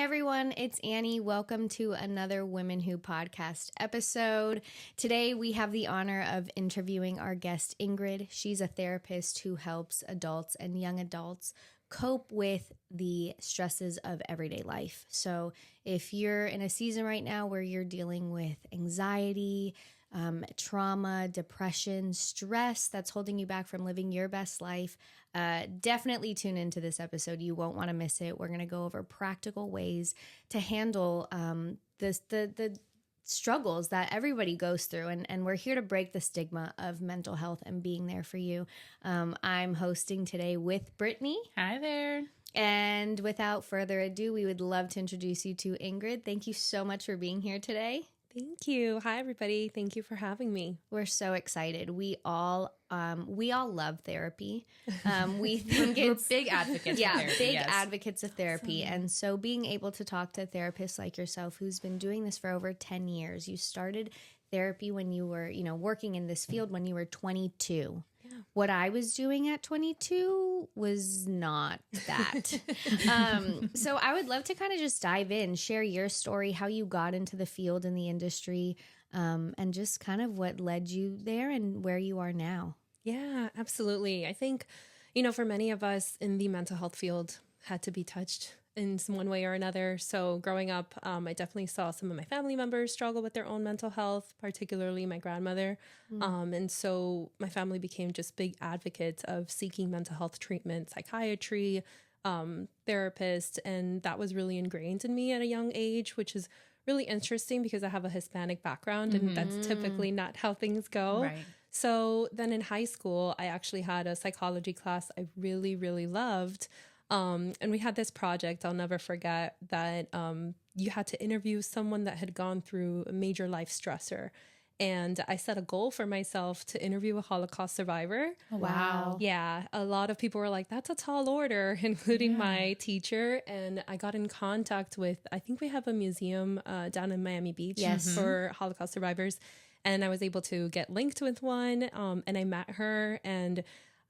everyone, it's Annie. Welcome to another Women Who podcast episode. Today we have the honor of interviewing our guest Ingrid. She's a therapist who helps adults and young adults cope with the stresses of everyday life. So if you're in a season right now where you're dealing with anxiety, trauma, depression, stress that's holding you back from living your best life, definitely tune into this episode. You won't want to miss it. We're going to go over practical ways to handle the struggles that everybody goes through. And we're here to break the stigma of mental health and being there for you. I'm hosting today with Brittany. Hi there. And without further ado, we would love to introduce you to Ingrid. Thank you so much for being here today. Thank you. Hi, everybody. Thank you for having me. We're so excited. We all love therapy. We think We're big advocates. Yeah, of therapy, big yes. advocates of therapy. And so being able to talk to therapists like yourself, who's been doing this for over 10 years. You started therapy when you were, working in this field when you were 22. Yeah. What I was doing at 22 was not that. So I would love to kind of just dive in, share your story, how you got into the field in the industry, and just kind of what led you there and where you are now. Yeah, absolutely. I think, for many of us in the mental health field had to be touched in some one way or another. So growing up, I definitely saw some of my family members struggle with their own mental health, particularly my grandmother. And so my family became just big advocates of seeking mental health treatment, psychiatry, therapist. And that was really ingrained in me at a young age, which is really interesting because I have a Hispanic background and that's typically not how things go. Right. So then in high school, I actually had a psychology class I really, really loved. And we had this project, I'll never forget, that you had to interview someone that had gone through a major life stressor. And I set a goal for myself to interview a Holocaust survivor. Oh, wow. Yeah, a lot of people were like, that's a tall order, including my teacher. And I got in contact with, I think we have a museum down in Miami Beach for Holocaust survivors. And I was able to get linked with one. And I met her and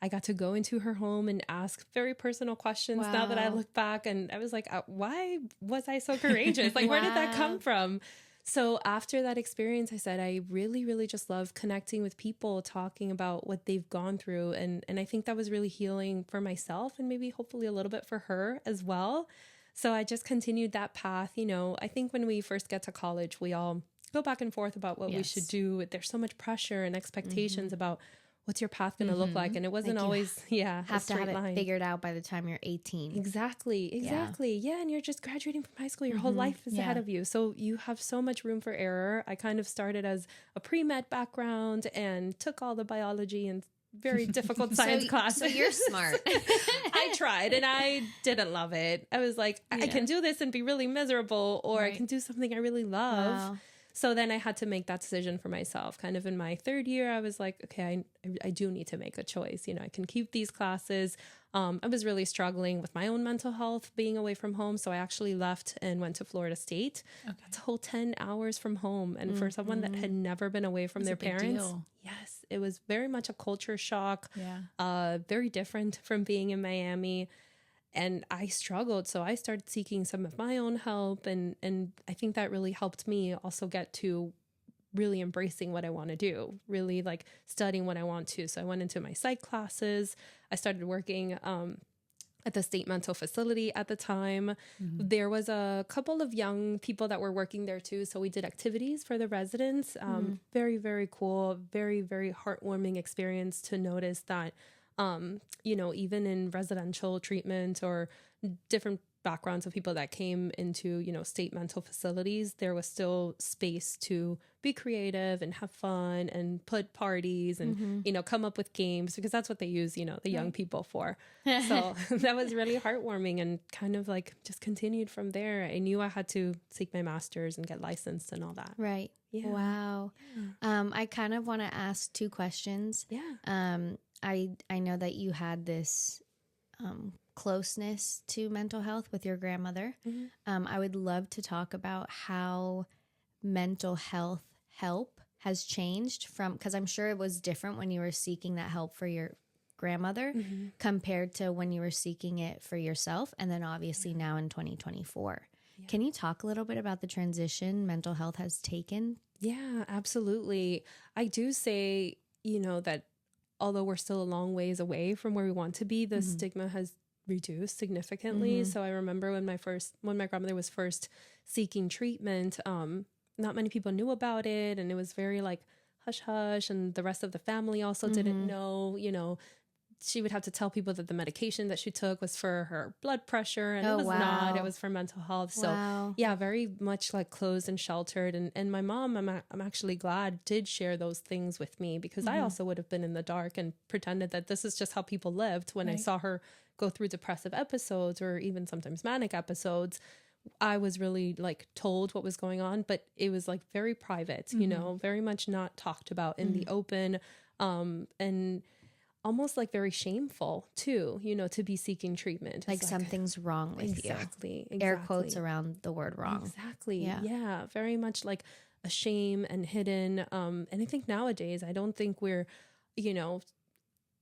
I got to go into her home and ask very personal questions now that I look back. And I was like, why was I so courageous? Like, where did that come from? So after that experience, I said, I really, really just love connecting with people, talking about what they've gone through. And I think that was really healing for myself and maybe hopefully a little bit for her as well. So I just continued that path. I think when we first get to college, we all go back and forth about what we should do. There's so much pressure and expectations about what's your path going to look like? And it wasn't always, have to have it figured out by the time you're 18. Exactly. Yeah. And you're just graduating from high school. Your whole life is ahead of you. So you have so much room for error. I kind of started as a pre-med background and took all the biology and very difficult science classes. So you're smart. I tried and I didn't love it. I was like, I can do this and be really miserable, or I can do something I really love. Wow. So then I had to make that decision for myself. Kind of in my third year, I was like, okay, I do need to make a choice. I can keep these classes. I was really struggling with my own mental health being away from home. So I actually left and went to Florida State. Okay. That's a whole 10 hours from home. And for someone that had never been away from their parents, yes, it was very much a culture shock. Yeah. Very different from being in Miami. And I struggled. So I started seeking some of my own help. And I think that really helped me also get to really embracing what I want to do, really like studying what I want to. So I went into my psych classes. I started working at the state mental facility at the time. There was a couple of young people that were working there too. So we did activities for the residents. Very, very cool, very, very heartwarming experience to notice that even in residential treatment or different backgrounds of people that came into, state mental facilities, there was still space to be creative and have fun and put parties and, come up with games, because that's what they use, the young people for. So that was really heartwarming and kind of like just continued from there. I knew I had to seek my master's and get licensed and all that. Right. Yeah. Wow. I kind of want to ask two questions. Yeah. I know that you had this closeness to mental health with your grandmother. I would love to talk about how mental health help has changed because I'm sure it was different when you were seeking that help for your grandmother compared to when you were seeking it for yourself. And then obviously now in 2024. Can you talk a little bit about the transition mental health has taken? Yeah, absolutely. I do say, that although we're still a long ways away from where we want to be, the stigma has reduced significantly. So I remember when my grandmother was first seeking treatment, not many people knew about it, and it was very like hush hush, and the rest of the family also didn't know. She would have to tell people that the medication that she took was for her blood pressure, and it was not. It was for mental health. So yeah, very much like closed and sheltered. And my mom, I'm actually glad, did share those things with me, because I also would have been in the dark and pretended that this is just how people lived. When I saw her go through depressive episodes or even sometimes manic episodes, I was really like told what was going on, but it was like very private, very much not talked about in the open, and almost like very shameful too, to be seeking treatment. Like something's wrong with you. Exactly. Air quotes around the word wrong. Exactly. Yeah. Very much like a shame and hidden. And I think nowadays, I don't think we're,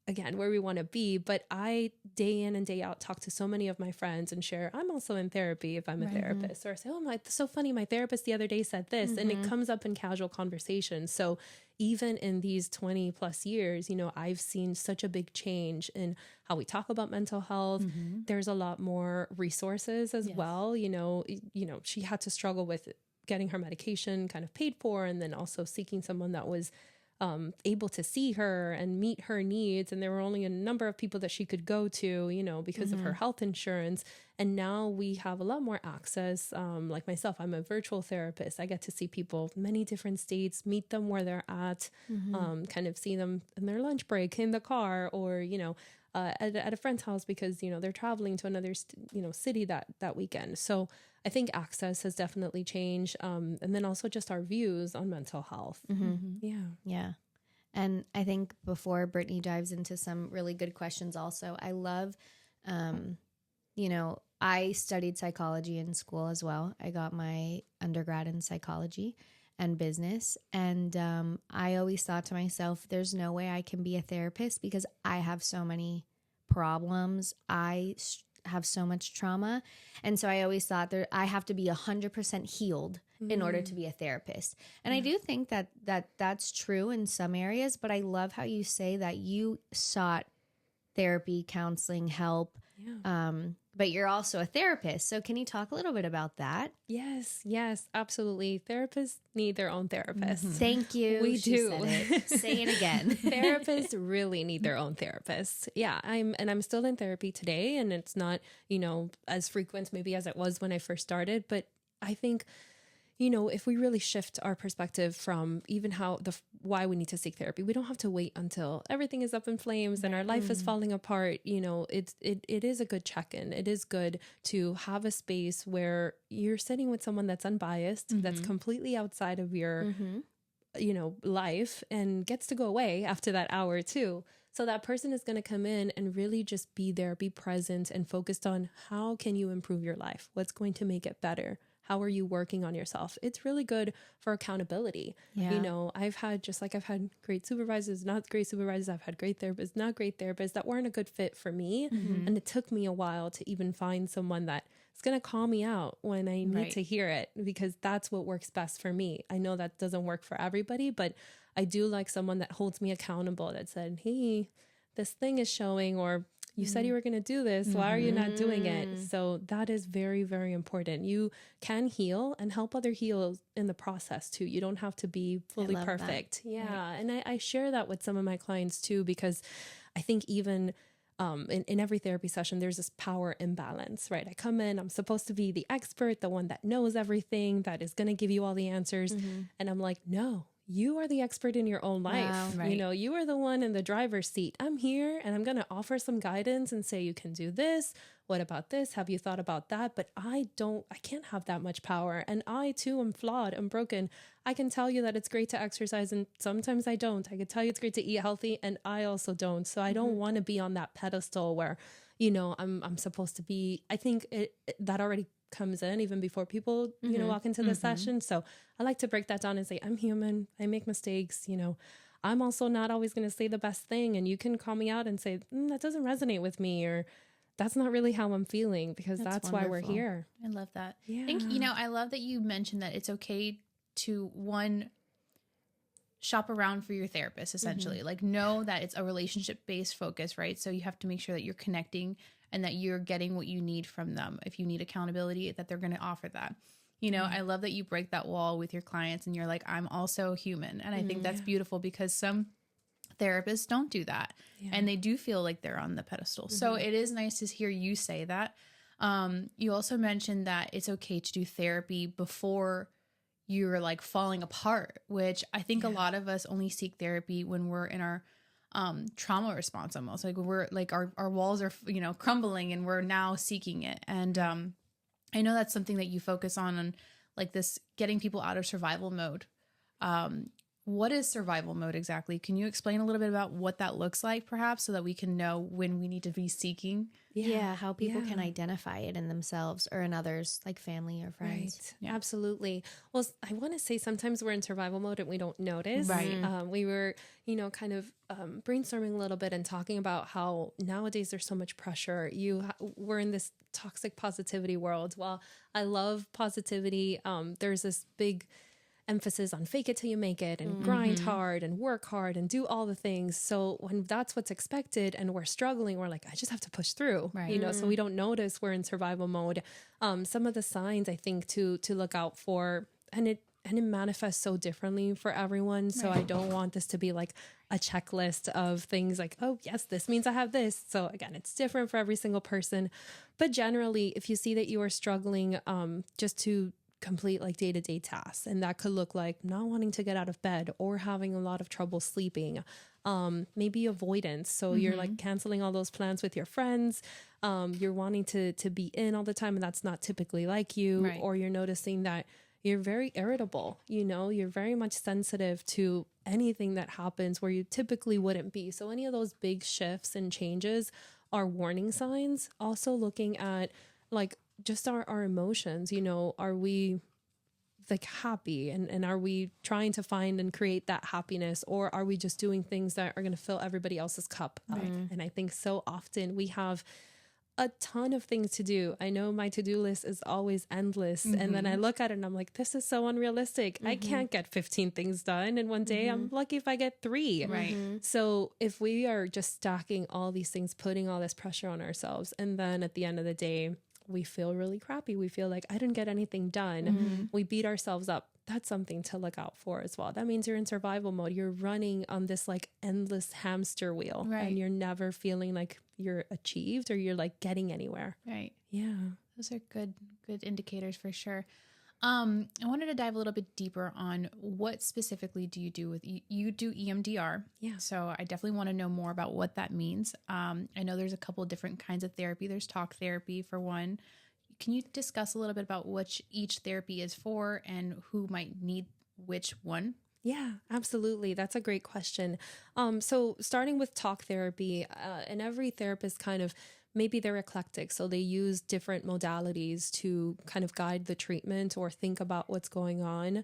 again, where we want to be, but I day in and day out talk to so many of my friends and share, I'm also in therapy if I'm a therapist, or I say, oh my, it's so funny, my therapist the other day said this, and it comes up in casual conversation. So even in these 20 plus years, I've seen such a big change in how we talk about mental health. There's a lot more resources as well. She had to struggle with getting her medication kind of paid for, and then also seeking someone that was able to see her and meet her needs. And there were only a number of people that she could go to, because of her health insurance. And now we have a lot more access. Like myself, I'm a virtual therapist. I get to see people in many different states, meet them where they're at, kind of see them in their lunch break in the car, or, at a friend's house because, they're traveling to another, city that weekend. So I think access has definitely changed. And then also just our views on mental health. Yeah. And I think before Brittany dives into some really good questions also, I love, I studied psychology in school as well. I got my undergrad in psychology and business. And I always thought to myself, there's no way I can be a therapist because I have so many problems. I have so much trauma. And so I always thought that I have to be 100% healed in order to be a therapist. And I do think that that's true in some areas, but I love how you say that you sought therapy, counseling, help, but you're also a therapist. So can you talk a little bit about that? Yes, absolutely. Therapists need their own therapists. Thank you. We do. Said it. Say it again. Therapists really need their own therapists. Yeah, I'm still in therapy today, and it's not, as frequent maybe as it was when I first started, but I think if we really shift our perspective from even why we need to seek therapy, we don't have to wait until everything is up in flames and our life is falling apart. It is a good check-in. It is good to have a space where you're sitting with someone that's unbiased, that's completely outside of your, life, and gets to go away after that hour too. So that person is going to come in and really just be there, be present, and focused on how can you improve your life? What's going to make it better? How are you working on yourself? It's really good for accountability. Yeah. I've had great supervisors, not great supervisors. I've had great therapists, not great therapists that weren't a good fit for me. And it took me a while to even find someone that is going to call me out when I need to hear it, because that's what works best for me. I know that doesn't work for everybody, but I do like someone that holds me accountable, that said, hey, this thing is showing, or you said you were going to do this. Why are you not doing it? So that is very, very important. You can heal and help other heal in the process too. You don't have to be fully perfect. That. Yeah. Right. And I share that with some of my clients too, because I think even in every therapy session, there's this power imbalance, right? I come in, I'm supposed to be the expert, the one that knows everything, that is going to give you all the answers. And I'm like, no. You are the expert in your own life. Wow, right. You are the one in the driver's seat. I'm here and I'm going to offer some guidance and say, you can do this. What about this? Have you thought about that? But I can't have that much power. And I too am flawed. I'm broken. I can tell you that it's great to exercise, and sometimes I don't. I can tell you it's great to eat healthy, and I also don't. So I don't want to be on that pedestal where, I'm supposed to be. I think that already comes in even before people, walk into the session. So I like to break that down and say, I'm human. I make mistakes. I'm also not always going to say the best thing. And you can call me out and say, that doesn't resonate with me, or that's not really how I'm feeling, because That's why we're wonderful. here. I love that. Yeah. I think, I love that you mentioned that it's okay to shop around for your therapist, essentially. Like, know that it's a relationship-based focus, right? So you have to make sure that you're connecting and that you're getting what you need from them. If you need accountability, that they're going to offer that. I love that you break that wall with your clients and you're like, I'm also human. And I think that's beautiful, because some therapists don't do that. And they do feel like they're on the pedestal. So it is nice to hear you say that. You also mentioned that it's okay to do therapy before you're like falling apart, which I think a lot of us only seek therapy when we're in our trauma response, almost like we're like our walls are, crumbling and we're now seeking it. And I know that's something that you focus on like this, getting people out of survival mode. What is survival mode exactly? Can you explain a little bit about what that looks like, perhaps, so that we can know when we need to be seeking? Yeah, how people can identify it in themselves or in others, like family or friends. Right. Yeah. Absolutely. Well, I want to say sometimes we're in survival mode and we don't notice. Right. We were, kind of brainstorming a little bit and talking about how nowadays there's so much pressure. We're in this toxic positivity world. While I love positivity, there's this big emphasis on fake it till you make it and grind hard and work hard and do all the things. So when that's what's expected and we're struggling, we're like, I just have to push through, so we don't notice we're in survival mode. Some of the signs I think to look out for, and it manifests so differently for everyone. So I don't want this to be like a checklist of things like, oh yes, this means I have this. So again, it's different for every single person. But generally, if you see that you are struggling just to complete like day-to-day tasks, and that could look like not wanting to get out of bed or having a lot of trouble sleeping, maybe avoidance, so you're like canceling all those plans with your friends, you're wanting to be in all the time and that's not typically like you, or you're noticing that you're very irritable, you're very much sensitive to anything that happens where you typically wouldn't be. So any of those big shifts and changes are warning signs. Also looking at like just our emotions, are we like happy and are we trying to find and create that happiness, or are we just doing things that are going to fill everybody else's cup up? And I think so often we have a ton of things to do. I know my to-do list is always endless. And then I look at it and I'm like, this is so unrealistic. I can't get 15 things done in one day. I'm lucky if I get 3. So if we are just stacking all these things, putting all this pressure on ourselves, and then at the end of the day, we feel really crappy. We feel like I didn't get anything done. We beat ourselves up. That's something to look out for as well. That means you're in survival mode. You're running on this like endless hamster wheel, and you're never feeling like you're achieved or you're like getting anywhere. Right. Yeah. Those are good indicators for sure. I wanted to dive a little bit deeper on what specifically do you do with you do EMDR. Yeah. So I definitely want to know more about what that means. I know there's a couple of different kinds of therapy. There's talk therapy for one. Can you discuss a little bit about which each therapy is for and who might need which one? Yeah, absolutely. That's a great question. So starting with talk therapy, and every therapist kind of, maybe they're eclectic, so they use different modalities to kind of guide the treatment or think about what's going on.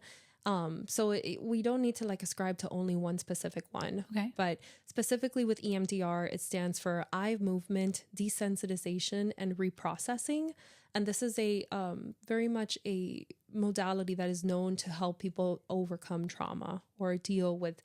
So we don't need to like ascribe to only one specific one. Okay. But specifically with EMDR, it stands for eye movement desensitization and reprocessing. And this is a very much a modality that is known to help people overcome trauma or deal with,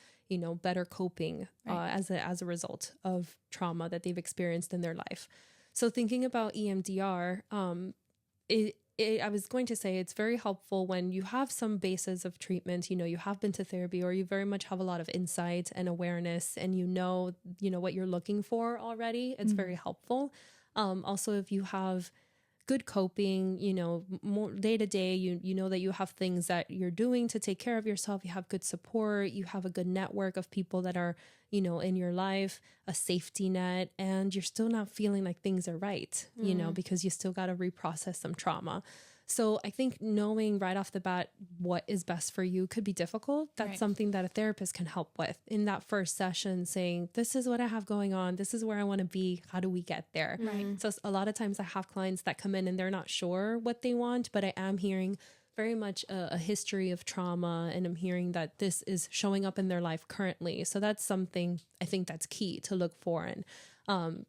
better coping as a result of trauma that they've experienced in their life. So thinking about EMDR, I was going to say it's very helpful when you have some basis of treatment, you have been to therapy, or you very much have a lot of insight and awareness, and you know what you're looking for already. It's very helpful. Also, if you have good coping, more day to day, you know that you have things that you're doing to take care of yourself. You have good support. You have a good network of people that are, in your life, a safety net, and you're still not feeling like things are right, because you still got to reprocess some trauma. So I think knowing right off the bat what is best for you could be difficult. That's something that a therapist can help with in that first session, saying, this is what I have going on. This is where I want to be. How do we get there? So a lot of times I have clients that come in and they're not sure what they want, but I am hearing very much a history of trauma, and I'm hearing that this is showing up in their life currently. So that's something I think that's key to look for. And,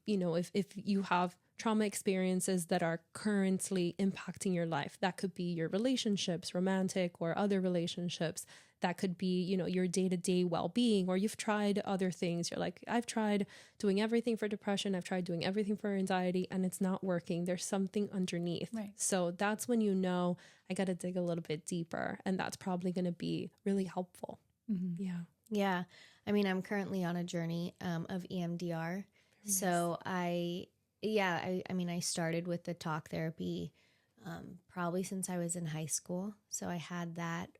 if you have trauma experiences that are currently impacting your life. That could be your relationships, romantic or other relationships. That could be, you know, your day-to-day well-being, or you've tried other things. You're like, I've tried doing everything for depression. I've tried doing everything for anxiety, and it's not working. There's something underneath. Right. So that's when you know, I got to dig a little bit deeper, and that's probably going to be really helpful. Mm-hmm. Yeah. Yeah. I mean, I'm currently on a journey of EMDR. Nice. So I started with the talk therapy probably since I was in high school. So I had that.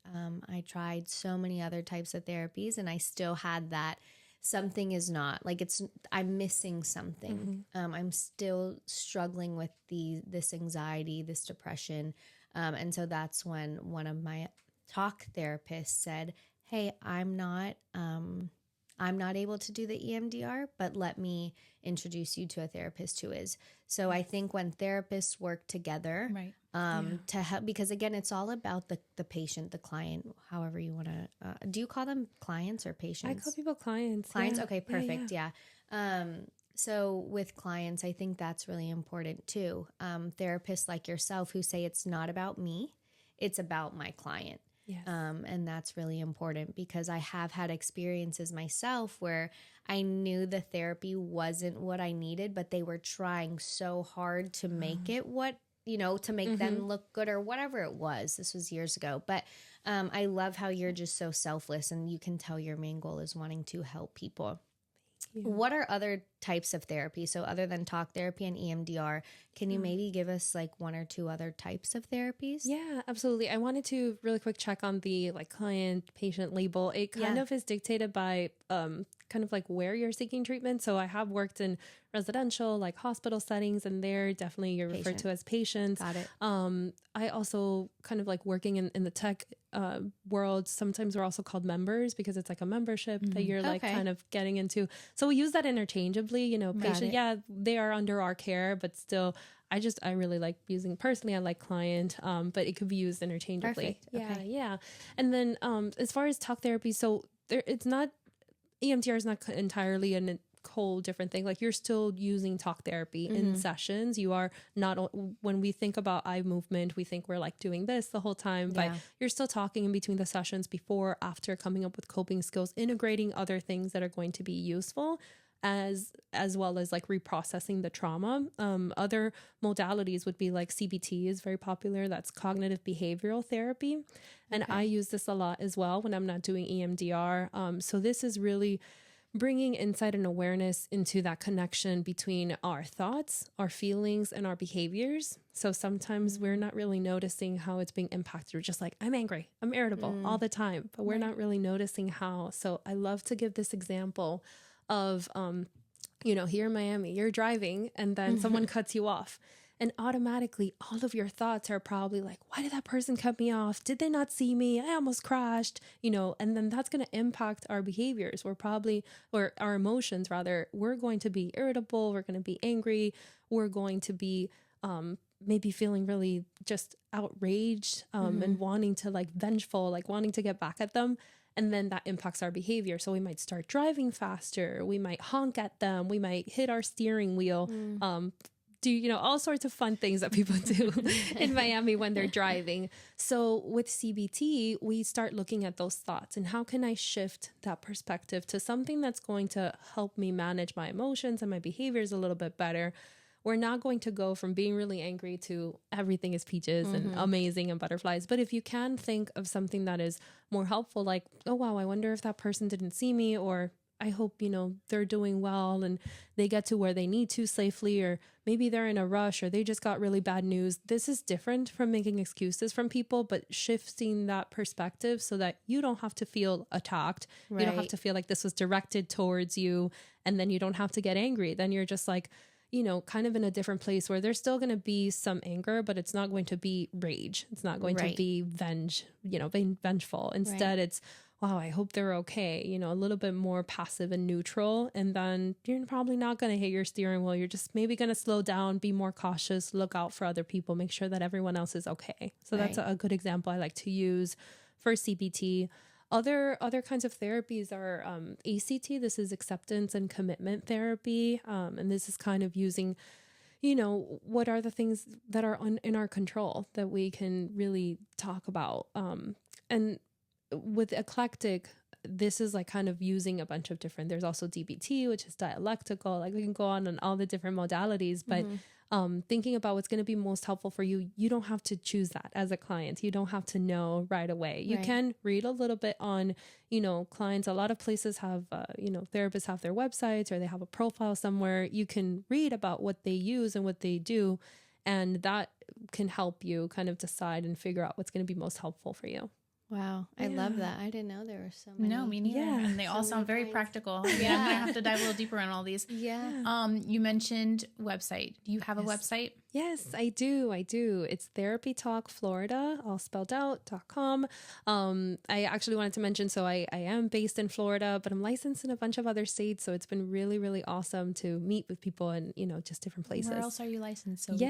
I tried so many other types of therapies, and I still had that something is not, like, I'm missing something. I'm still struggling with this anxiety, this depression. And so that's when one of my talk therapists said, hey, I'm not able to do the EMDR, but let me introduce you to a therapist who is. So I think when therapists work together, Right. To help, because again, it's all about the patient, the client, however you want to, do you call them clients or patients? I call people clients. Clients. Yeah. Okay, perfect. Yeah. So with clients, I think that's really important too. Therapists like yourself who say it's not about me, it's about my client. Yes. And that's really important, because I have had experiences myself where I knew the therapy wasn't what I needed, but they were trying so hard to make it what, you know, to make them look good or whatever it was. This was years ago. But I love how you're just so selfless, and you can tell your main goal is wanting to help people. What are other types of therapy? So other than talk therapy and EMDR, can you maybe give us like one or two other types of therapies? Yeah, absolutely. I wanted to really quick check on the like client patient label. It kind of is dictated by kind of like where you're seeking treatment. So I have worked in residential, like hospital settings, and there definitely you're referred to as patients. Got it. I also kind of like working in the tech world. Sometimes we're also called members, because it's like a membership that you're like kind of getting into. So we use that interchangeably, you know, patient. Yeah, they are under our care, but still, I really like using, personally, I like client, but it could be used interchangeably. Perfect. Okay. Yeah. And then as far as talk therapy, so it's not, EMDR is not entirely a whole different thing. Like, you're still using talk therapy in sessions. You are not, when we think about eye movement, we think we're like doing this the whole time, but you're still talking in between the sessions, before, after, coming up with coping skills, integrating other things that are going to be useful, as well as like reprocessing the trauma. Other modalities would be like CBT is very popular. That's cognitive behavioral therapy. And I use this a lot as well when I'm not doing EMDR. So this is really bringing insight and awareness into that connection between our thoughts, our feelings, and our behaviors. So sometimes we're not really noticing how it's being impacted. We're just like, I'm angry, I'm irritable all the time, but we're not really noticing how. So I love to give this example of, you know, here in Miami, you're driving and then someone cuts you off. And automatically, all of your thoughts are probably like, why did that person cut me off? Did they not see me? I almost crashed, you know, and then that's going to impact our behaviors. Or our emotions, rather. We're going to be irritable. We're going to be angry. We're going to be maybe feeling really just outraged and wanting to like vengeful, like wanting to get back at them. And then that impacts our behavior. So we might start driving faster. We might honk at them. We might hit our steering wheel. Do, you know, all sorts of fun things that people do in Miami when they're driving. So with CBT, we start looking at those thoughts and how can I shift that perspective to something that's going to help me manage my emotions and my behaviors a little bit better. We're not going to go from being really angry to everything is peaches and amazing and butterflies. But if you can think of something that is more helpful, like, oh, wow, I wonder if that person didn't see me, or I hope, you know, they're doing well and they get to where they need to safely, or maybe they're in a rush or they just got really bad news. This is different from making excuses from people, but shifting that perspective so that you don't have to feel attacked. Right. You don't have to feel like this was directed towards you, and then you don't have to get angry. Then you're just like, you know, kind of in a different place where there's still going to be some anger, but it's not going to be rage. It's not going to be being vengeful. Instead, it's, wow, I hope they're okay. You know, a little bit more passive and neutral. And then you're probably not going to hit your steering wheel. You're just maybe going to slow down, be more cautious, look out for other people, make sure that everyone else is okay. So that's a good example I like to use for CBT. Other kinds of therapies are ACT. This is acceptance and commitment therapy. And this is kind of using, what are the things that are in our control that we can really talk about. And with eclectic, this is like kind of using a bunch of different, there's also DBT, which is dialectical. Like we can go on all the different modalities, but thinking about what's going to be most helpful for you, you don't have to choose that as a client. You don't have to know right away. You can read a little bit on, clients. A lot of places have, therapists have their websites or they have a profile somewhere. You can read about what they use and what they do. And that can help you kind of decide and figure out what's going to be most helpful for you. Wow. I love that. I didn't know there were so many. No, me neither. Yeah. And they all sound very practical. I mean, I'm going to have to dive a little deeper on all these. Yeah. You mentioned website. Do you have a website? Yes, I do. It's Therapy Talk Florida, all spelled out, .com. I actually wanted to mention, so I am based in Florida, but I'm licensed in a bunch of other states. So it's been really, really awesome to meet with people in, just different places. Where else are you licensed? So use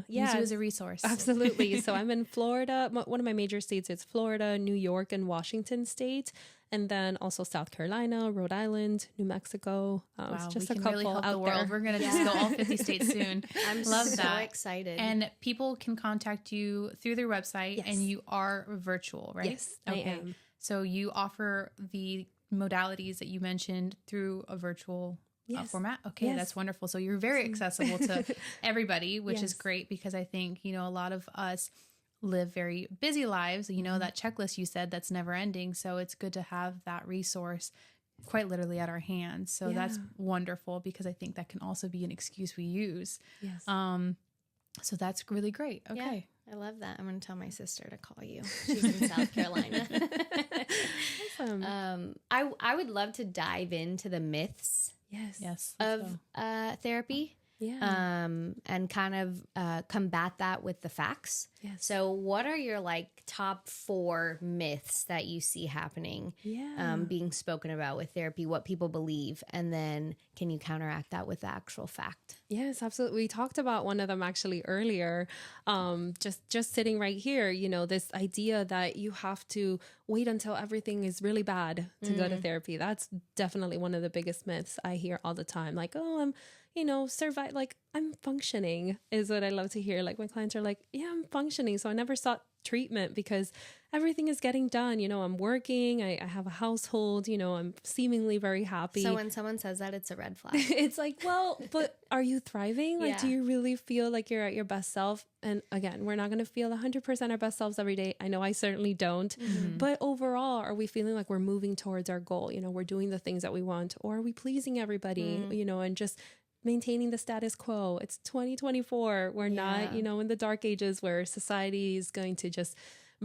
you as a resource. Absolutely. So I'm in Florida. One of my major states is Florida, New York, and Washington State. And then also South Carolina, Rhode Island, New Mexico. Wow, just we a can couple really help out the world. there. We're going to just go all 50 states soon. I'm Love so that. excited. And people can contact you through their website, and you are virtual, right? Yes, I am. So you offer the modalities that you mentioned through a virtual format. Okay, Yes. That's wonderful. So you're very accessible to everybody, which is Yes. great, because I think, a lot of us live very busy lives, that checklist you said that's never ending. So it's good to have that resource quite literally at our hands. So that's wonderful, because I think that can also be an excuse we use. Yes. So that's really great. Okay. Yeah, I love that. I'm going to tell my sister to call you. She's in South Carolina. Awesome. I would love to dive into the myths Yes. of therapy. Yeah. And kind of combat that with the facts. Yes. So what are your top 4 myths that you see happening, being spoken about with therapy, what people believe, and then can you counteract that with the actual fact? Yes, absolutely. We talked about one of them actually earlier. Just sitting right here, this idea that you have to wait until everything is really bad to go to therapy. That's definitely one of the biggest myths I hear all the time. Like, oh, I'm survive, I'm functioning is what I love to hear. Like my clients are like, yeah, I'm functioning. So I never sought treatment because everything is getting done. I'm working, I have a household, I'm seemingly very happy. So when someone says that, it's a red flag. It's like, well, but are you thriving? Do you really feel like you're at your best self? And again, we're not going to feel 100% our best selves every day. I know I certainly don't. But overall, are we feeling like we're moving towards our goal? We're doing the things that we want, or are we pleasing everybody, and just maintaining the status quo? It's 2024. We're not, in the dark ages where society is going to just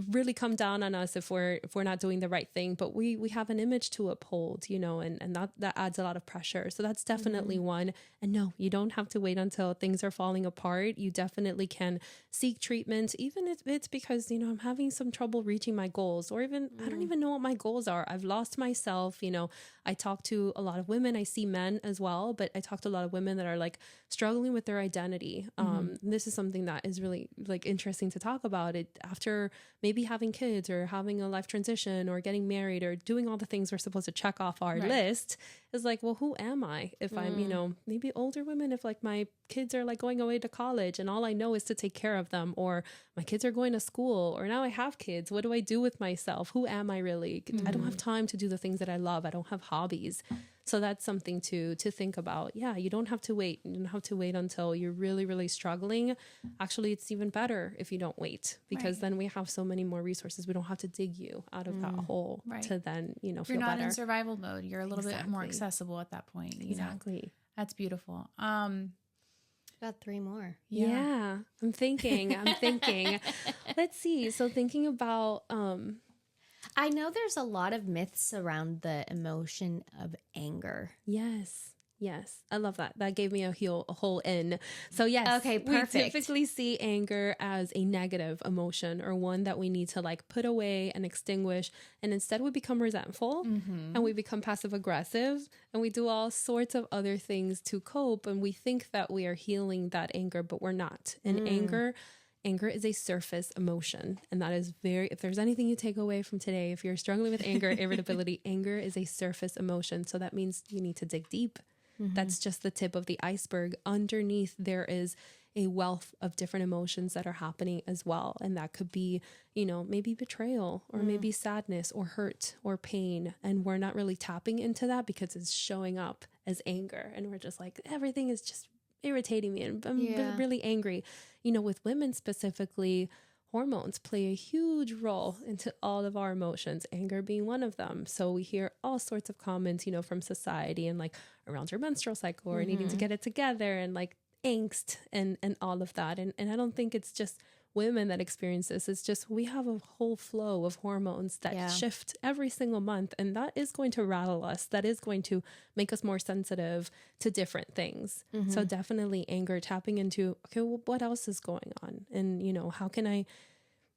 really come down on us if we're not doing the right thing. But we have an image to uphold, and that adds a lot of pressure. So that's definitely one. And no, you don't have to wait until things are falling apart. You definitely can seek treatment, even if it's because, I'm having some trouble reaching my goals, or even I don't even know what my goals are. I've lost myself. I talk to a lot of women. I see men as well, but I talk to a lot of women that are struggling with their identity. This is something that is really interesting to talk about. It after maybe having kids or having a life transition or getting married or doing all the things we're supposed to check off our list is well, who am I if I'm, maybe older women, if my kids are going away to college and all I know is to take care of them, or my kids are going to school, or now I have kids. What do I do with myself? Who am I really? I don't have time to do the things that I love. I don't have hobbies. So that's something to think about. Yeah, you don't have to wait. You don't have to wait until you're really, really struggling. Actually, it's even better if you don't wait, because then we have so many more resources. We don't have to dig you out of that hole to then, feel better. You're not in survival mode. You're a little bit more accessible at that point. Exactly. That's beautiful. Got 3 more. Yeah. I'm thinking. Let's see. So thinking about, I know there's a lot of myths around the emotion of anger. Yes. I love that. That gave me a whole in. So yes. Okay, perfect. We typically see anger as a negative emotion, or one that we need to put away and extinguish. And instead we become resentful and we become passive aggressive and we do all sorts of other things to cope. And we think that we are healing that anger, but we're not. And anger is a surface emotion. And that is if there's anything you take away from today, if you're struggling with anger, irritability, anger is a surface emotion. So that means you need to dig deep. That's just the tip of the iceberg. Underneath, there is a wealth of different emotions that are happening as well. And that could be, maybe betrayal or maybe sadness or hurt or pain. And we're not really tapping into that because it's showing up as anger. And we're just like, everything is just irritating me and I'm really angry. With women specifically, hormones play a huge role into all of our emotions, anger being one of them. So we hear all sorts of comments, from society and like around your menstrual cycle or needing to get it together and like angst and all of that. And I don't think it's just women that experience this. It's just we have a whole flow of hormones that shift every single month. And that is going to rattle us. That is going to make us more sensitive to different things. So definitely anger, tapping into, okay, well, what else is going on? And,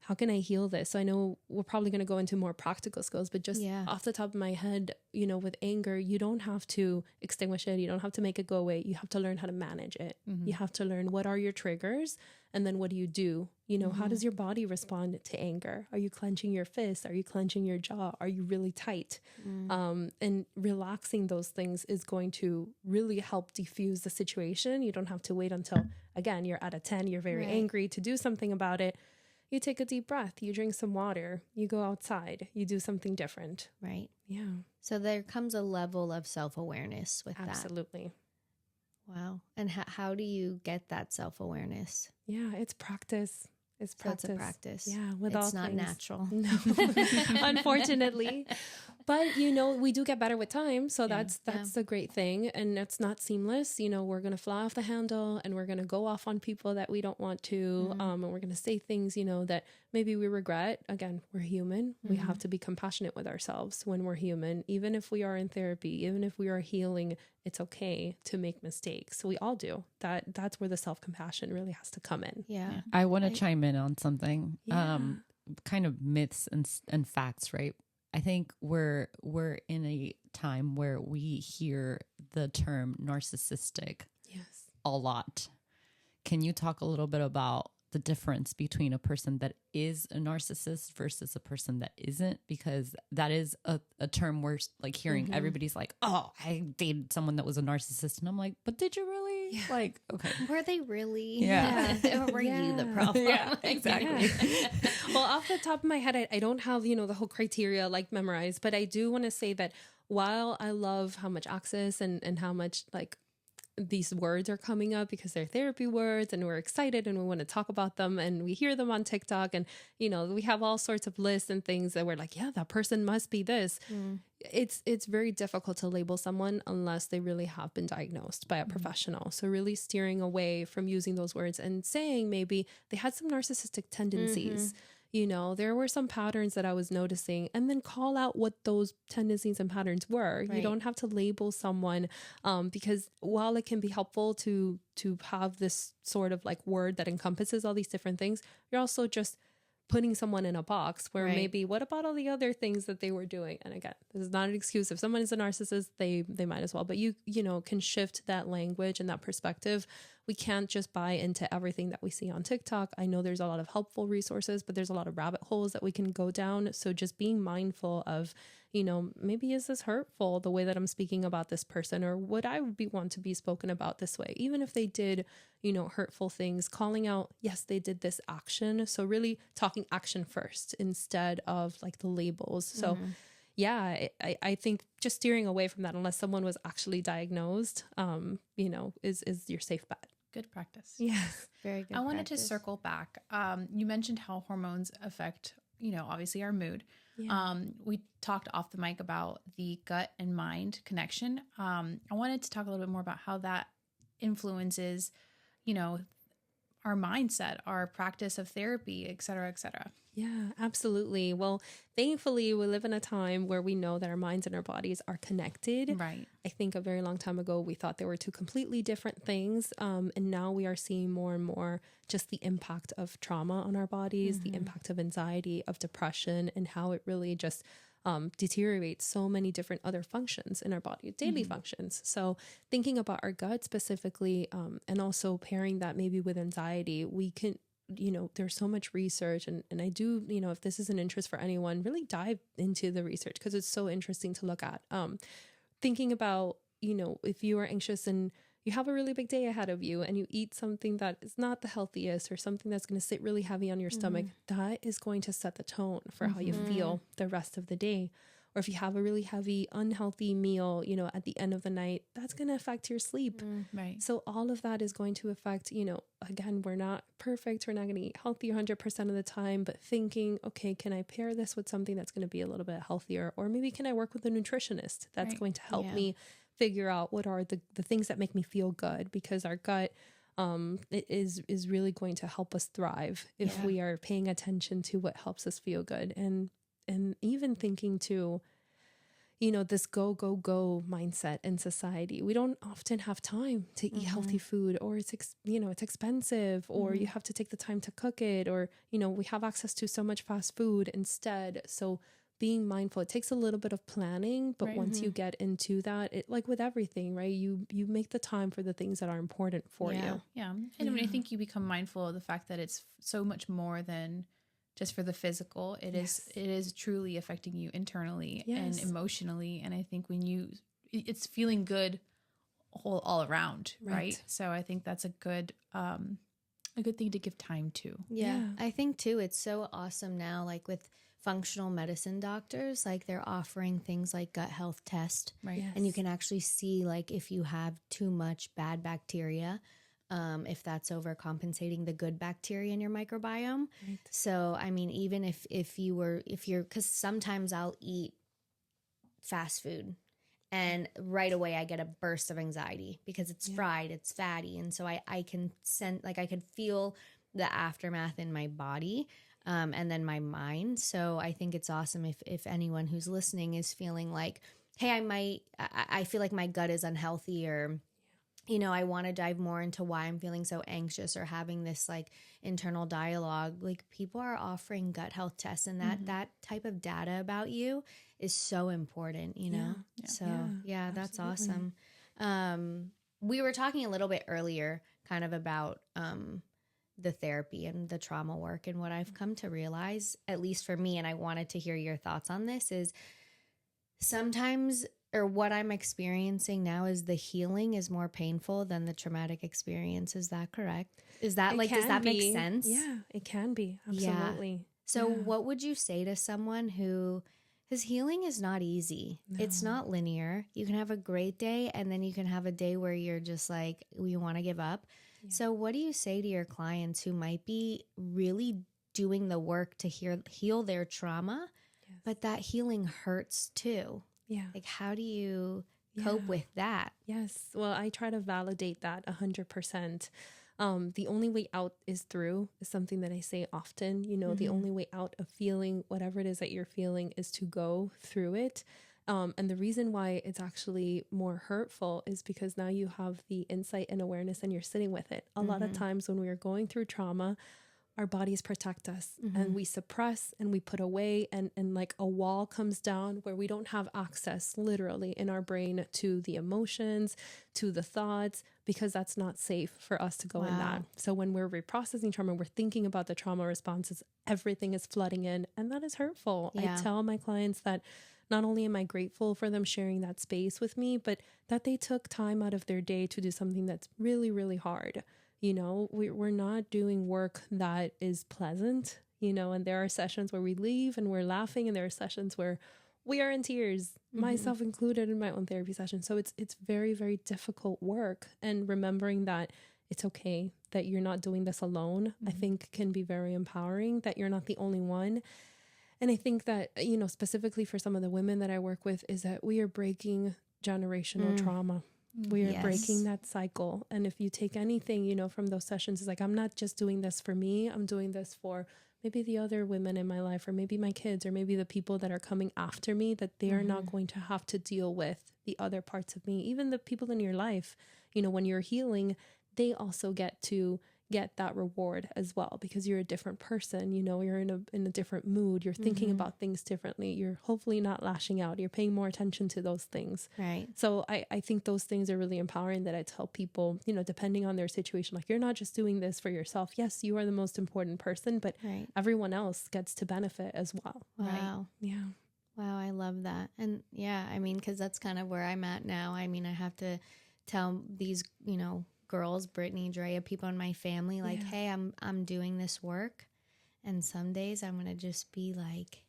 how can I heal this? So I know we're probably going to go into more practical skills, but just off the top of my head, with anger, you don't have to extinguish it. You don't have to make it go away. You have to learn how to manage it. You have to learn what are your triggers and then what do you do? How does your body respond to anger? Are you clenching your fists? Are you clenching your jaw? Are you really tight? And relaxing those things is going to really help diffuse the situation. You don't have to wait until, again, you're at a 10, you're very angry to do something about it. You take a deep breath, you drink some water, you go outside, you do something different. Right. Yeah. So there comes a level of self-awareness with that. Absolutely. Wow. And how do you get that self-awareness? Yeah, it's practice. It's practice. So it's a practice. Yeah, with it's all not things. Natural. No, unfortunately. But, we do get better with time. So that's the great thing. And it's not seamless. We're going to fly off the handle and we're going to go off on people that we don't want to. And we're going to say things, that maybe we regret. Again, we're human. We have to be compassionate with ourselves when we're human. Even if we are in therapy, even if we are healing, it's okay to make mistakes. We all do. That's where the self-compassion really has to come in. Yeah. I want to chime in on something, kind of myths and facts, right? I think we're in a time where we hear the term narcissistic a lot. Can you talk a little bit about the difference between a person that is a narcissist versus a person that isn't? Because that is a term we're like hearing everybody's like, oh, I dated someone that was a narcissist. And I'm like, but did you really? Yeah. Like, okay. Were they really? Yeah. Or were you the problem? Yeah, exactly. Yeah. Well, off the top of my head, I don't have, the whole criteria like memorized, but I do want to say that while I love how much access and how much like these words are coming up because they're therapy words and we're excited and we want to talk about them and we hear them on TikTok and, we have all sorts of lists and things that we're like, yeah, that person must be this. It's very difficult to label someone unless they really have been diagnosed by a professional. So really steering away from using those words and saying maybe they had some narcissistic tendencies. There were some patterns that I was noticing and then call out what those tendencies and patterns were. Right. You don't have to label someone because while it can be helpful to have this sort of like word that encompasses all these different things, you're also just putting someone in a box where maybe what about all the other things that they were doing? And again, this is not an excuse. If someone is a narcissist, they might as well, but you can shift that language and that perspective. We can't just buy into everything that we see on TikTok. I know there's a lot of helpful resources, but there's a lot of rabbit holes that we can go down. So just being mindful of, maybe is this hurtful the way that I'm speaking about this person, or would I want to be spoken about this way? Even if they did, hurtful things, calling out, yes, they did this action. So really talking action first instead of like the labels. So yeah, I think just steering away from that unless someone was actually diagnosed, is your safe bet. Good practice. Yes. Very good. I wanted to circle back. You mentioned how hormones affect, obviously our mood. Yeah. We talked off the mic about the gut and mind connection. I wanted to talk a little bit more about how that influences, our mindset, our practice of therapy, et cetera, et cetera. Yeah, absolutely. Well, thankfully, we live in a time where we know that our minds and our bodies are connected. Right. I think a very long time ago, we thought they were two completely different things. And now we are seeing more and more just the impact of trauma on our bodies, the impact of anxiety, of depression, and how it really just deteriorates so many different other functions in our body, daily functions. So thinking about our gut specifically, and also pairing that maybe with anxiety, we can, there's so much research and I do, if this is an interest for anyone, really dive into the research because it's so interesting to look at. Thinking about, if you are anxious and you have a really big day ahead of you and you eat something that is not the healthiest or something that's going to sit really heavy on your stomach, that is going to set the tone for how you feel the rest of the day. Or if you have a really heavy, unhealthy meal, at the end of the night, that's going to affect your sleep. Right. So all of that is going to affect, again, we're not perfect. We're not going to eat healthy 100% of the time, but thinking, okay, can I pair this with something that's going to be a little bit healthier? Or maybe can I work with a nutritionist that's going to help me figure out what are the things that make me feel good? Because our gut it is really going to help us thrive if we are paying attention to what helps us feel good. And even thinking to, this go mindset in society. We don't often have time to eat healthy food, or it's expensive, or you have to take the time to cook it, or, we have access to so much fast food instead. So being mindful, it takes a little bit of planning, but once you get into that, it, like with everything, right? You make the time for the things that are important for you. Yeah. And I think you become mindful of the fact that it's so much more than just for the physical. It is truly affecting you internally and emotionally. And I think when it's feeling good all around, right? So I think that's a good thing to give time to. Yeah. I think too, it's so awesome now, like with functional medicine doctors, like they're offering things like gut health test. Right. And you can actually see like if you have too much bad bacteria, if that's overcompensating the good bacteria in your microbiome. Right. So, I mean, even if you're, because sometimes I'll eat fast food and right away I get a burst of anxiety because it's fried, it's fatty. And so I can I could feel the aftermath in my body, and then my mind. So I think it's awesome if anyone who's listening is feeling like, hey, I feel like my gut is unhealthy, or I want to dive more into why I'm feeling so anxious, or having this like internal dialogue. Like people are offering gut health tests, and that type of data about you is so important, So that's awesome. We were talking a little bit earlier kind of about the therapy and the trauma work, and what I've come to realize, at least for me, and I wanted to hear your thoughts on this, is sometimes, or what I'm experiencing now, is the healing is more painful than the traumatic experience. Is that correct? Is that does that make sense? Yeah, it can be. Absolutely. Yeah. So what would you say to someone because healing is not easy. No. It's not linear. You can have a great day, and then you can have a day where you're just like, you want to give up. Yeah. So what do you say to your clients who might be really doing the work to heal their trauma, but that healing hurts too? Yeah. Like, how do you cope with that? Yes. Well, I try to validate that 100%. The only way out is through is something that I say often. The only way out of feeling whatever it is that you're feeling is to go through it. And the reason why it's actually more hurtful is because now you have the insight and awareness, and you're sitting with it. A lot of times when we are going through trauma, our bodies protect us, and we suppress and we put away, and like a wall comes down where we don't have access literally in our brain to the emotions, to the thoughts, because that's not safe for us to go in that. So when we're reprocessing trauma, we're thinking about the trauma responses, everything is flooding in, and that is hurtful. I tell my clients that not only am I grateful for them sharing that space with me, but that they took time out of their day to do something that's really, really hard. We're not doing work that is pleasant, and there are sessions where we leave and we're laughing, and there are sessions where we are in tears, myself included in my own therapy session. So it's very, very difficult work. And remembering that it's okay that you're not doing this alone, I think can be very empowering, that you're not the only one. And I think that, specifically for some of the women that I work with, is that we are breaking generational trauma. We are breaking that cycle. And if you take anything, from those sessions, it's like, I'm not just doing this for me. I'm doing this for maybe the other women in my life, or maybe my kids, or maybe the people that are coming after me, that they are not going to have to deal with the other parts of me. Even the people in your life, when you're healing, they also get to get that reward as well, because you're a different person, you're in a different mood, you're thinking about things differently, you're hopefully not lashing out, you're paying more attention to those things. Right. So I think those things are really empowering, that I tell people, depending on their situation, like, you're not just doing this for yourself. Yes, you are the most important person, but everyone else gets to benefit as well. Wow. Right? Yeah. Wow, I love that. And yeah, I mean, because that's kind of where I'm at now. I mean, I have to tell these, girls, Brittany, Drea, people in my family, like, hey, I'm doing this work. And some days I'm going to just be like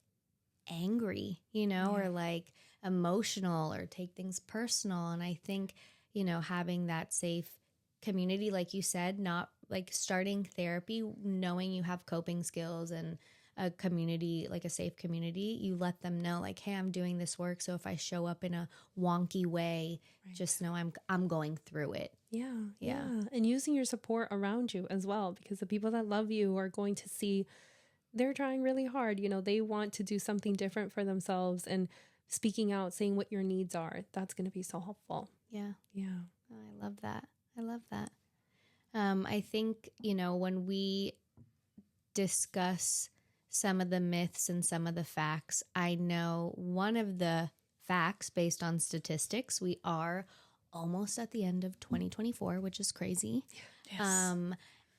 angry, or like emotional or take things personal. And I think, having that safe community, like you said, not like starting therapy, knowing you have coping skills and a community, like a safe community, you let them know like, hey, I'm doing this work. So if I show up in a wonky way, just know I'm going through it. Yeah. And using your support around you as well, because the people that love you are going to see they're trying really hard. They want to do something different for themselves, and speaking out, saying what your needs are, that's going to be so helpful. Yeah. Oh, I love that. I think, when we discuss some of the myths and some of the facts, I know one of the facts based on statistics, we are almost at the end of 2024, which is crazy. Yes.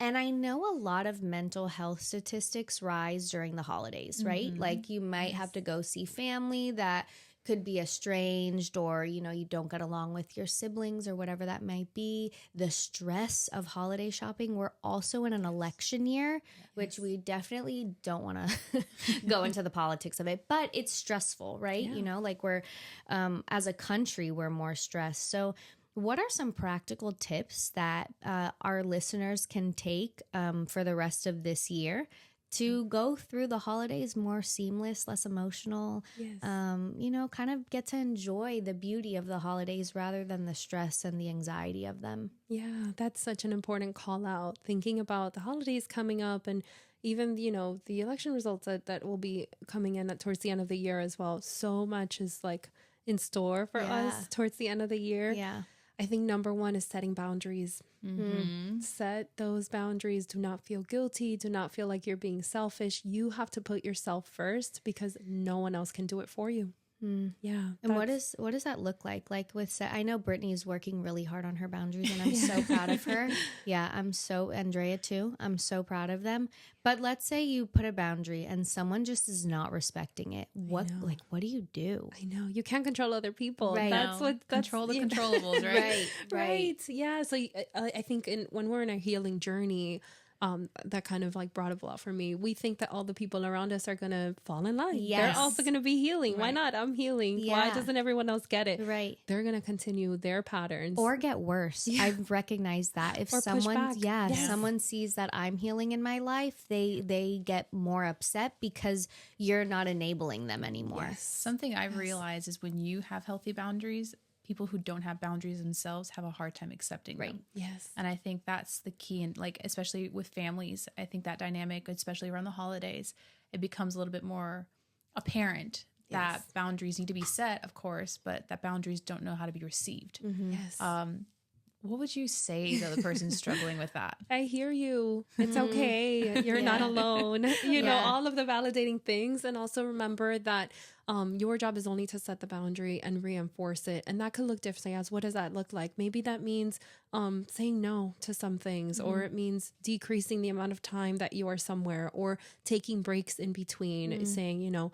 And I know a lot of mental health statistics rise during the holidays, right? Like you might have to go see family that could be estranged, or, you don't get along with your siblings or whatever that might be. The stress of holiday shopping. We're also in an election year, which we definitely don't want to go into the politics of it, but it's stressful, right? Like we're, as a country, we're more stressed. So what are some practical tips that our listeners can take for the rest of this year to go through the holidays more seamless, less emotional, kind of get to enjoy the beauty of the holidays rather than the stress and the anxiety of them? Yeah, that's such an important call out. Thinking about the holidays coming up, and even, the election results that will be coming in towards the end of the year as well. So much is like in store for us towards the end of the year. Yeah. I think number one is setting boundaries. Set those boundaries. Do not feel guilty. Do not feel like you're being selfish. You have to put yourself first, because no one else can do it for you. Yeah. And what does that look like? Like I know Brittany is working really hard on her boundaries, and I'm so proud of her. Yeah, Andrea too. I'm so proud of them. But let's say you put a boundary and someone just is not respecting it. What do you do? I know you can't control other people. Right. Control the controllables, right? Right. Yeah. So I think when we're in a healing journey, that kind of like brought up a lot for me. We think that all the people around us are going to fall in line. Yes. They're also going to be healing. Right. Why not? I'm healing. Yeah. Why doesn't everyone else get it? Right. They're going to continue their patterns. Or get worse. Yeah. I've recognized that. If or someone, if someone sees that I'm healing in my life, they get more upset because you're not enabling them anymore. Yes. Something I've realized is when you have healthy boundaries, people who don't have boundaries themselves have a hard time accepting them. Yes. And I think that's the key. And like, especially with families, I think that dynamic, especially around the holidays, it becomes a little bit more apparent that boundaries need to be set, of course, but that boundaries don't know how to be received. Yes. What would you say to the person struggling with that? I hear you. It's okay. You're not alone. You know, all of the validating things. And also remember that your job is only to set the boundary and reinforce it. And that could look differently as what does that look like? Maybe that means saying no to some things, or it means decreasing the amount of time that you are somewhere, or taking breaks in between, saying,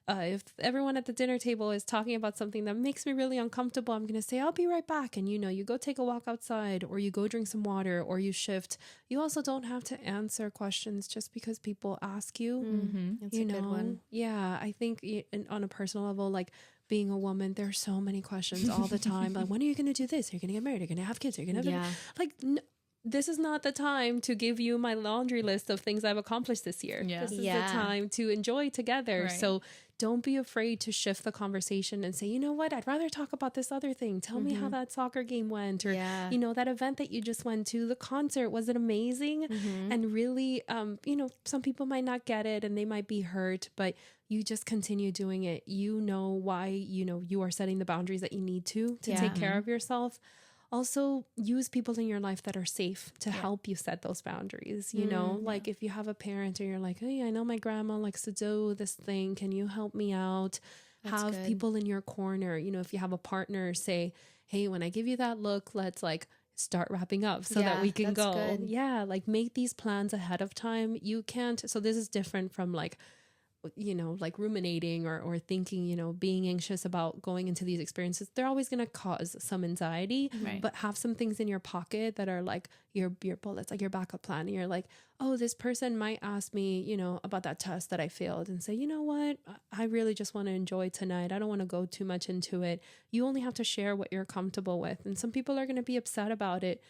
if everyone at the dinner table is talking about something that makes me really uncomfortable, I'm going to say, I'll be right back. And, you go take a walk outside, or you go drink some water, or you shift. You also don't have to answer questions just because people ask you. That's a good one. Yeah, I think on a personal level, like being a woman, there's so many questions all the time. Like, when are you going to do this? Are you going to get married? Are you going to have kids? Are you going to have this is not the time to give you my laundry list of things I've accomplished this year. Yeah. This is the time to enjoy together. Right. So don't be afraid to shift the conversation and say, you know what, I'd rather talk about this other thing. Tell me how that soccer game went, or, that event that you just went to, the concert, was it amazing? And really, some people might not get it and they might be hurt, but you just continue doing it. You know why, you are setting the boundaries that you need to take care of yourself. Also, use people in your life that are safe to help you set those boundaries. Like if you have a parent and you're like, hey, I know my grandma likes to do this thing. Can you help me out? That's have good. people in your corner. If you have a partner, say, hey, when I give you that look, let's start wrapping up so that we can go. Good. Yeah. Make these plans ahead of time. You can't. So this is different from you know, like ruminating or thinking, you know, being anxious about going into these experiences, they're always going to cause some anxiety, but have some things in your pocket that are like your bullets, like your backup plan. And you're like, oh, this person might ask me, you know, about that test that I failed, and say, you know what, I really just want to enjoy tonight. I don't want to go too much into it. You only have to share what you're comfortable with. And some people are going to be upset about it.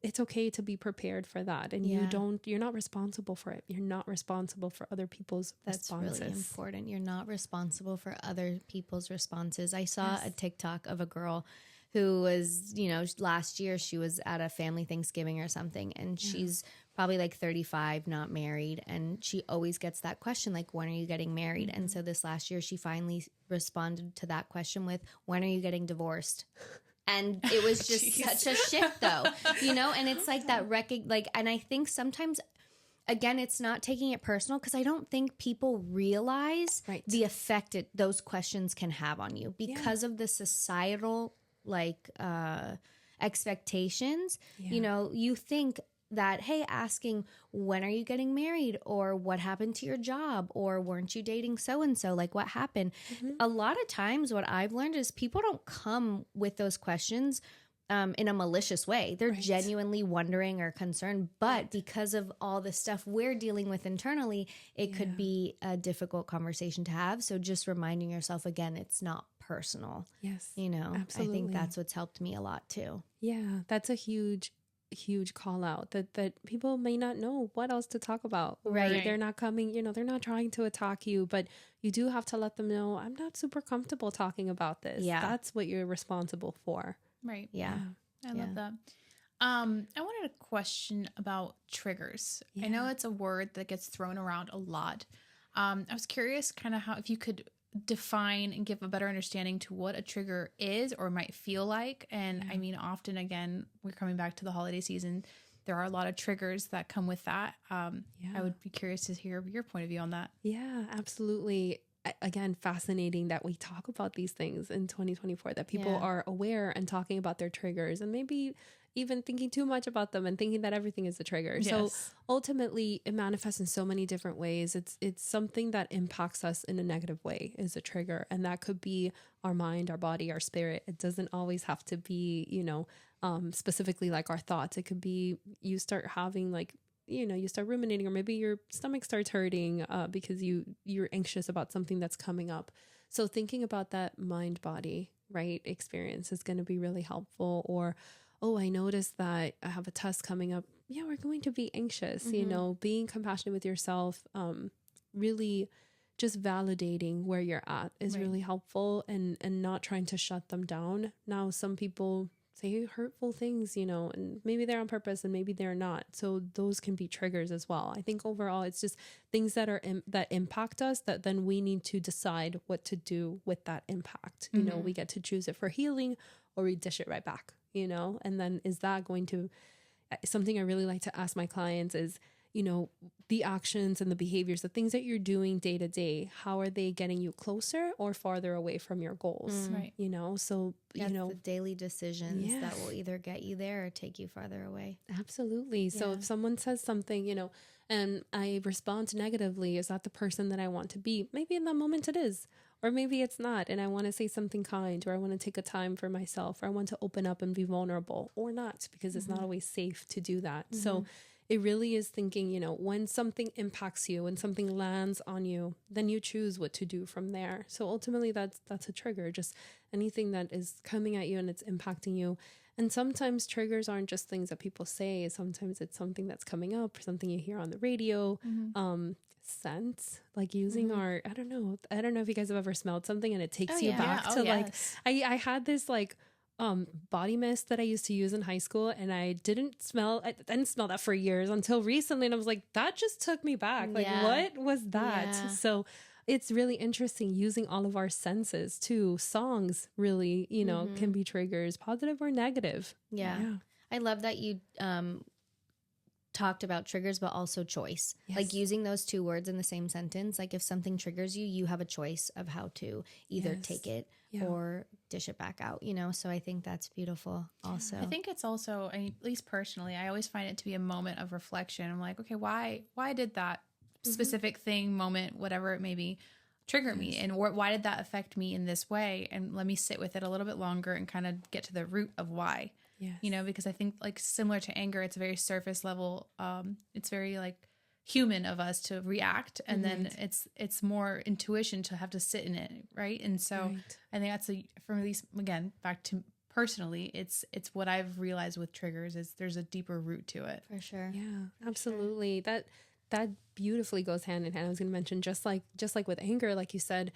It's okay to be prepared for that. And you're not responsible for it. You're not responsible for other people's responses. That's really important. You're not responsible for other people's responses. I saw a TikTok of a girl who was, you know, last year she was at a family Thanksgiving or something, and she's probably like 35, not married. And she always gets that question, like, when are you getting married? And so this last year she finally responded to that question with, when are you getting divorced? And it was just such a shift, though, you know, and it's like that and I think sometimes, again, it's not taking it personal, because I don't think people realize the effect those questions can have on you because of the societal expectations. You know, you think that, hey, asking when are you getting married, or what happened to your job, or weren't you dating so-and-so, like what happened? A lot of times what I've learned is people don't come with those questions in a malicious way. They're genuinely wondering or concerned, but because of all the stuff we're dealing with internally, it could be a difficult conversation to have. So just reminding yourself, again, it's not personal. Yes. You know, absolutely. I think that's what's helped me a lot too. Yeah, that's a huge call out that people may not know what else to talk about. Right. They're not coming, you know, they're not trying to attack you, but you do have to let them know, I'm not super comfortable talking about this. Yeah. That's what you're responsible for. Right. Yeah. I love that. I wanted a question about triggers. I know it's a word that gets thrown around a lot. I was curious kind of how, if you could define and give a better understanding to what a trigger is or might feel like. And I mean, often, again, we're coming back to the holiday season. There are a lot of triggers that come with that. I would be curious to hear your point of view on that. Yeah, absolutely. Again, fascinating that we talk about these things in 2024, that people are aware and talking about their triggers, and maybe even thinking too much about them and thinking that everything is a trigger. Yes. So ultimately it manifests in so many different ways. It's something that impacts us in a negative way is a trigger. And that could be our mind, our body, our spirit. It doesn't always have to be, you know, specifically like our thoughts. It could be you start having like, you know, you start ruminating, or maybe your stomach starts hurting because you're anxious about something that's coming up. So thinking about that mind body, right, experience is going to be really helpful. Or, oh, I noticed that I have a test coming up. Yeah, we're going to be anxious, you know, being compassionate with yourself, really just validating where you're at is really helpful, and not trying to shut them down. Now, some people say hurtful things, you know, and maybe they're on purpose and maybe they're not. So those can be triggers as well. I think overall it's just things that are that impact us, that then we need to decide what to do with that impact. You know, we get to choose it for healing, or we dish it right back, you know. And then is that going to, something I really like to ask my clients is, you know, the actions and the behaviors, the things that you're doing day to day, how are they getting you closer or farther away from your goals? Right. You know, so, you know, the daily decisions that will either get you there or take you farther away. Absolutely. Yeah. So if someone says something, you know, and I respond negatively, is that the person that I want to be? Maybe in that moment it is, or maybe it's not. And I want to say something kind, or I want to take a time for myself, or I want to open up and be vulnerable, or not, because it's not always safe to do that. So it really is thinking, you know, when something impacts you, when something lands on you, then you choose what to do from there. So ultimately that's a trigger, just anything that is coming at you and it's impacting you. And sometimes triggers aren't just things that people say. Sometimes it's something that's coming up, or something you hear on the radio, scents, like using our, I don't know if you guys have ever smelled something and it takes you back to like, I had this like, body mist that I used to use in high school, and I didn't smell that for years until recently. And I was like, that just took me back. Like, what was that? Yeah. So it's really interesting using all of our senses too. Songs really, you know, can be triggers, positive or negative. Yeah. I love that you, talked about triggers, but also choice, like using those two words in the same sentence. Like if something triggers you, you have a choice of how to either take it or dish it back out, you know? So I think that's beautiful also. I think it's also, at least personally, I always find it to be a moment of reflection. I'm like, okay, why did that specific thing, moment, whatever it may be, trigger me, and why did that affect me in this way, and let me sit with it a little bit longer and kind of get to the root of why. You know, because I think like similar to anger, it's a very surface level, it's very like human of us to react, and then it's more intuition to have to sit in it, right? And so I think that's from these, again, back to personally, it's what I've realized with triggers is there's a deeper root to it. For sure. Yeah, absolutely. That beautifully goes hand in hand. I was going to mention, just like with anger, like you said,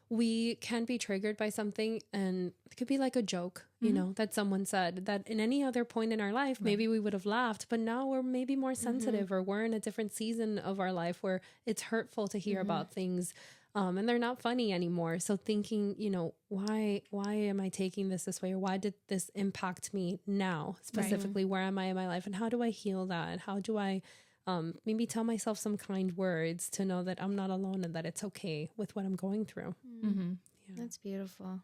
we can be triggered by something, and it could be like a joke, you know, that someone said that in any other point in our life, maybe we would have laughed, but now we're maybe more sensitive, or we're in a different season of our life where it's hurtful to hear about things, and they're not funny anymore. So thinking, you know, why am I taking this way? Or why did this impact me now? Specifically, where am I in my life, and how do I heal that? And how do I maybe tell myself some kind words to know that I'm not alone and that it's okay with what I'm going through. That's beautiful.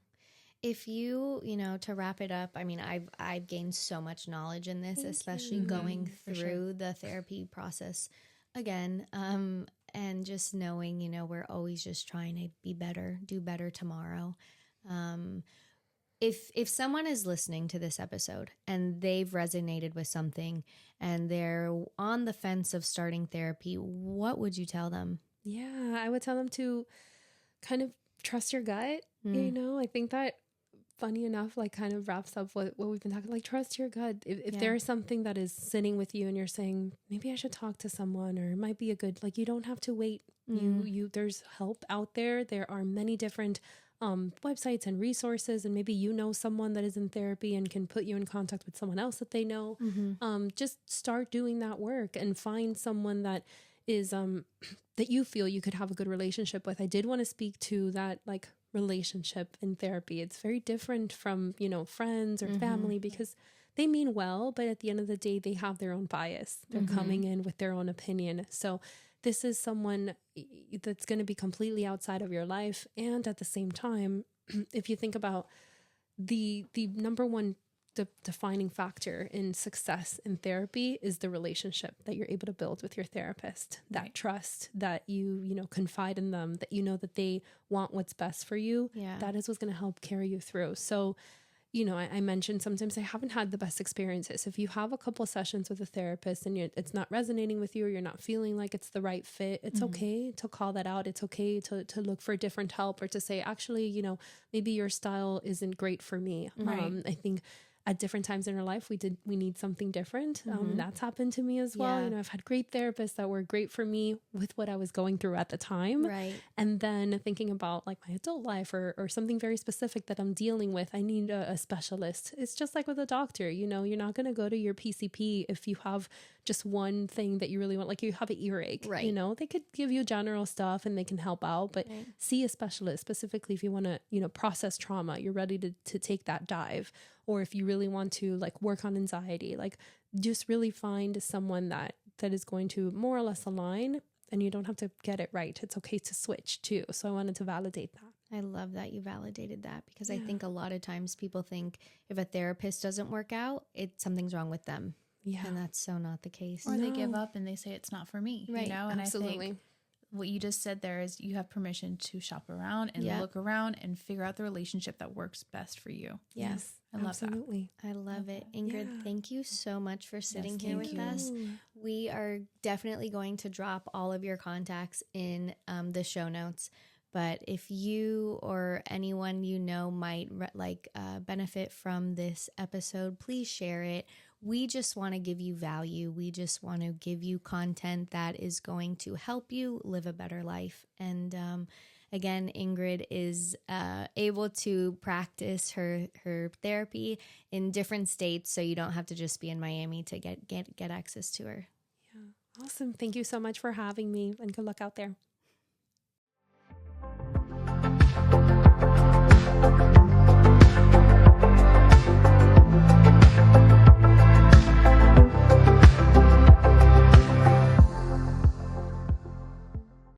If you know, to wrap it up, I mean, I've gained so much knowledge in this, especially going through the therapy process again, and just knowing, you know, we're always just trying to be better, do better tomorrow. If someone is listening to this episode and they've resonated with something and they're on the fence of starting therapy, what would you tell them? Yeah, I would tell them to kind of trust your gut. You know, I think that, funny enough, like kind of wraps up what we've been talking, like trust your gut. If there is something that is sitting with you and you're saying, maybe I should talk to someone, or it might be a good, like, you don't have to wait. There's help out there. There are many different websites and resources, and maybe you know someone that is in therapy and can put you in contact with someone else that they know. Just start doing that work and find someone that is that you feel you could have a good relationship with. I did want to speak to that, like, relationship in therapy. It's very different from, you know, friends or family, because they mean well, but at the end of the day, they have their own bias. They're coming in with their own opinion. So this is someone that's going to be completely outside of your life. And at the same time, if you think about the number one defining factor in success in therapy is the relationship that you're able to build with your therapist, that trust, that you know, confide in them, that you know that they want what's best for you. That is what's going to help carry you through. So, you know, I mentioned sometimes I haven't had the best experiences. If you have a couple sessions with a therapist and it's not resonating with you, or you're not feeling like it's the right fit, it's okay to call that out. It's okay to look for different help, or to say, actually, you know, maybe your style isn't great for me. I think at different times in our life, we need something different. That's happened to me as well. You know, I've had great therapists that were great for me with what I was going through at the time. And then thinking about like my adult life or something very specific that I'm dealing with, I need a specialist. It's just like with a doctor, you know, you're not going to go to your PCP if you have just one thing that you really want, like you have an earache, you know, they could give you general stuff and they can help out, but see a specialist specifically if you want to, you know, process trauma, you're ready to take that dive. Or if you really want to like work on anxiety, like just really find someone that is going to more or less align, and you don't have to get it right. It's okay to switch too. So I wanted to validate that. I love that you validated that, because I think a lot of times people think if a therapist doesn't work out, something's wrong with them. And that's so not the case. Or they give up and they say it's not for me, you know? And absolutely. I think what you just said there is you have permission to shop around and look around and figure out the relationship that works best for you. Yes, I love absolutely. That. I love it. Ingrid, thank you so much for sitting here with us. We are definitely going to drop all of your contacts in the show notes. But if you or anyone you know might benefit from this episode, please share it. We just want to give you value. We just want to give you content that is going to help you live a better life. And again, Ingrid is able to practice her therapy in different states, so you don't have to just be in Miami to get access to her. Yeah, awesome. Thank you so much for having me, and good luck out there.